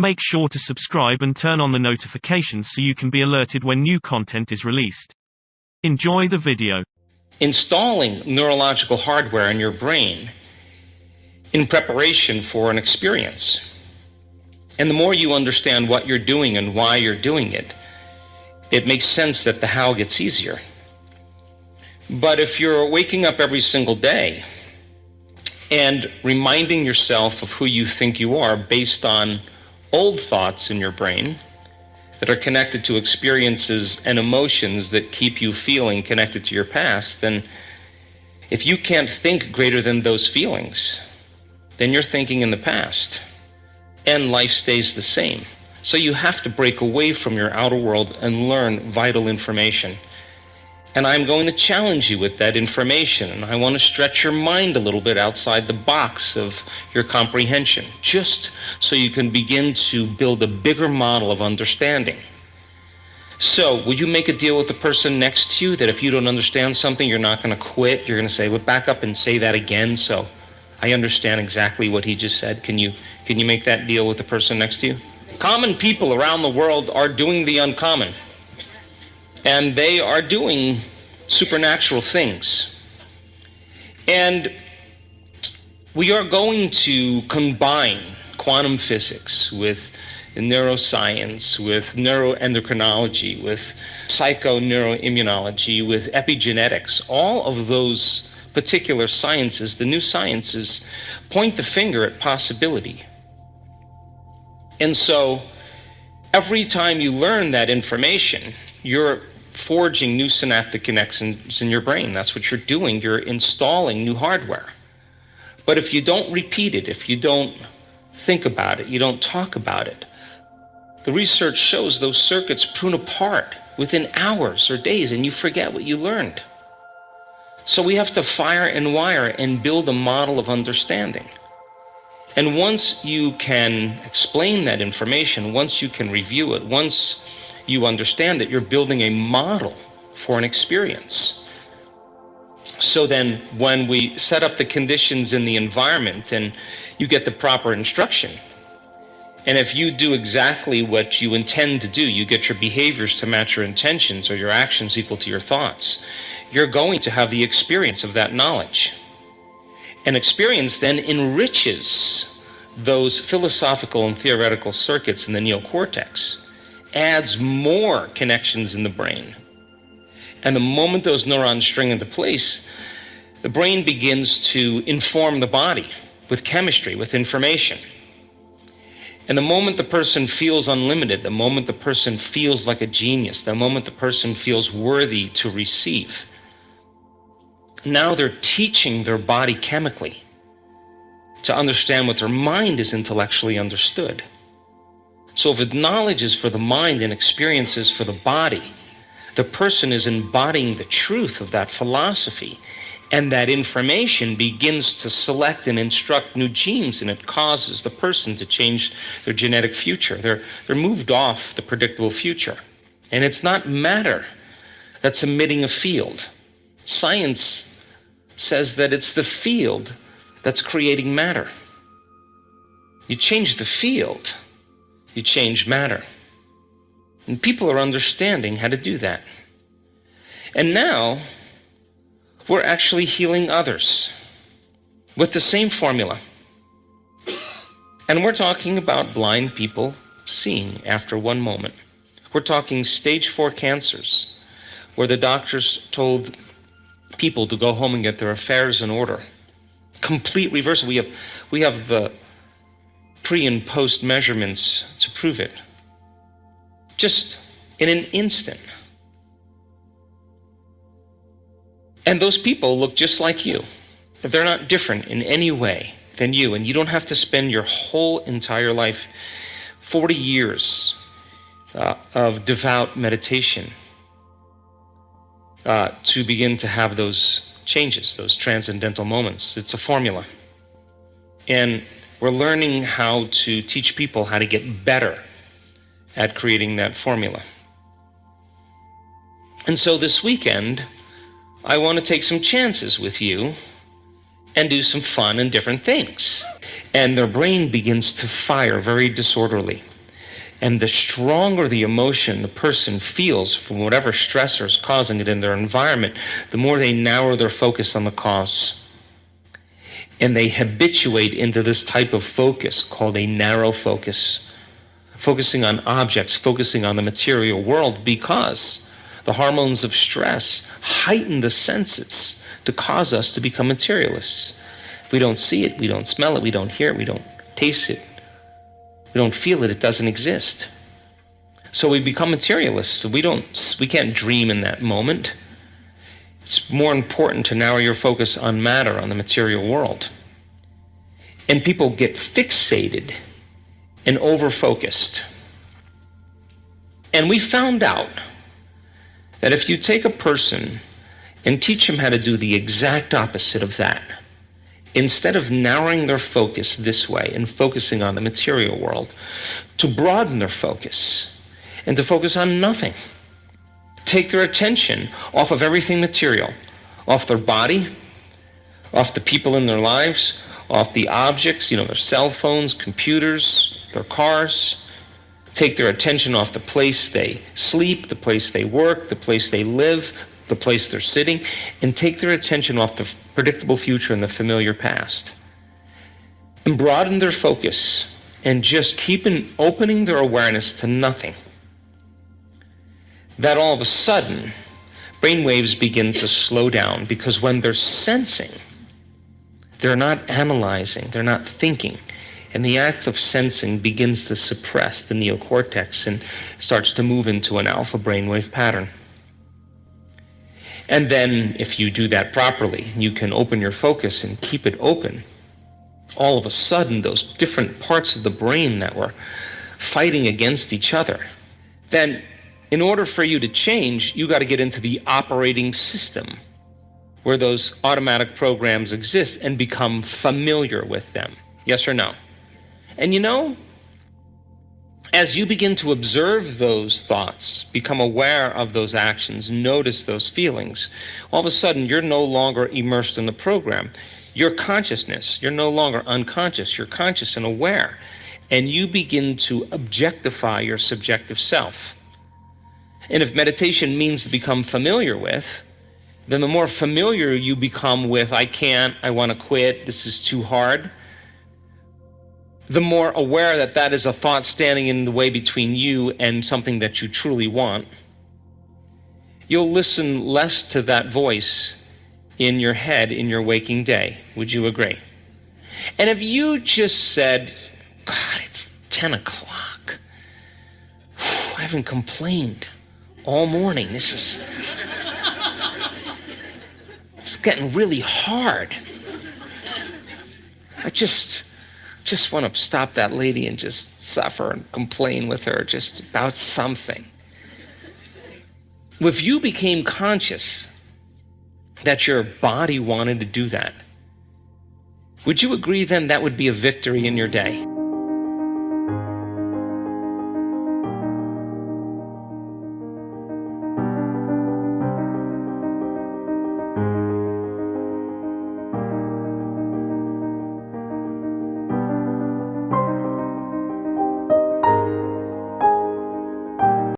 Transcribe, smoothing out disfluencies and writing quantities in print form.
Make sure to subscribe and turn on the notifications so you can be alerted when new content is released. Enjoy the video. Installing neurological hardware in your brain in preparation for an experience. And the more you understand what you're doing and why you're doing it, it makes sense that the how gets easier. But if you're waking up every single day and reminding yourself of who you think you are based on old thoughts in your brain that are connected to experiences and emotions that keep you feeling connected to your past, then if you can't think greater than those feelings, then you're thinking in the past, and life stays the same. So you have to break away from your outer world and learn vital information. And I'm going to challenge you with that information, and I want to stretch your mind a little bit outside the box of your comprehension, just so you can begin to build a bigger model of understanding. So, would you make a deal with the person next to you that if you don't understand something, you're not going to quit? You're going to say, well, back up and say that again so I understand exactly what he just said. Can you make that deal with the person next to you? Common people around the world are doing the uncommon. And they are doing supernatural things. And we are going to combine quantum physics with neuroscience, with neuroendocrinology, with psychoneuroimmunology, with epigenetics. All of those particular sciences, the new sciences, point the finger at possibility. And so every time you learn that information, you're forging new synaptic connections in your brain. That's what you're doing. You're installing new hardware. But if you don't repeat it, if you don't think about it, you don't talk about it, the research shows those circuits prune apart within hours or days, and you forget what you learned. So we have to fire and wire and build a model of understanding. And once you can explain that information, once you can review it, once you understand it, you're building a model for an experience. So then when we set up the conditions in the environment and you get the proper instruction, and if you do exactly what you intend to do, you get your behaviors to match your intentions or your actions equal to your thoughts, you're going to have the experience of that knowledge. And experience then enriches those philosophical and theoretical circuits in the neocortex, adds more connections in the brain. And the moment those neurons string into place, the brain begins to inform the body with chemistry, with information. And the moment the person feels unlimited, the moment the person feels like a genius, the moment the person feels worthy to receive, now they're teaching their body chemically to understand what their mind is intellectually understood. So if knowledge is for the mind and experience is for the body, the person is embodying the truth of that philosophy, and that information begins to select and instruct new genes, and it causes the person to change their genetic future. They're moved off the predictable future. And it's not matter that's emitting a field. Science says that it's the field that's creating matter. You change the field, you change matter. And people are understanding how to do that. And now, we're actually healing others with the same formula. And we're talking about blind people seeing after one moment. We're talking stage 4 cancers, where the doctors told people to go home and get their affairs in order. Complete reversal. We have the pre and post measurements to prove it. Just in an instant. And those people look just like you. They're not different in any way than you, and you don't have to spend your whole entire life, 40 years of devout meditation to begin to have those changes, those transcendental moments. It's a formula. And we're learning how to teach people how to get better at creating that formula. And so this weekend, I want to take some chances with you and do some fun and different things. And their brain begins to fire very disorderly. And the stronger the emotion the person feels from whatever stressor is causing it in their environment, the more they narrow their focus on the cause. And they habituate into this type of focus called a narrow focus, focusing on objects, focusing on the material world, because the hormones of stress heighten the senses to cause us to become materialists. If we don't see it, we don't smell it, we don't hear it, we don't taste it, we don't feel it, it doesn't exist. So we become materialists. So we can't dream in that moment. It's more important to narrow your focus on matter, on the material world. And people get fixated and over-focused. And we found out that if you take a person and teach them how to do the exact opposite of that, instead of narrowing their focus this way and focusing on the material world, to broaden their focus and to focus on nothing. Take their attention off of everything material, off their body, off the people in their lives, off the objects, their cell phones, computers, their cars. Take their attention off the place they sleep, the place they work, the place they live, the place they're sitting, and take their attention off the predictable future and the familiar past. And broaden their focus and just keep opening their awareness to nothing. That all of a sudden, brain waves begin to slow down, because when they're sensing, they're not analyzing, they're not thinking. And the act of sensing begins to suppress the neocortex and starts to move into an alpha brainwave pattern. And then, if you do that properly, you can open your focus and keep it open. All of a sudden, those different parts of the brain that were fighting against each other, then in order for you to change, you got to get into the operating system where those automatic programs exist and become familiar with them. Yes or no? And as you begin to observe those thoughts, become aware of those actions, notice those feelings, all of a sudden you're no longer immersed in the program. Your consciousness, you're no longer unconscious, you're conscious and aware. And you begin to objectify your subjective self. And if meditation means to become familiar with, then the more familiar you become with, I can't, I want to quit, this is too hard, the more aware that that is a thought standing in the way between you and something that you truly want, you'll listen less to that voice in your head in your waking day. Would you agree? And if you just said, God, it's 10 o'clock. I haven't complained all morning. It's getting really hard. I just want to stop that lady and just suffer and complain with her just about something. If you became conscious that your body wanted to do that, would you agree then that would be a victory in your day?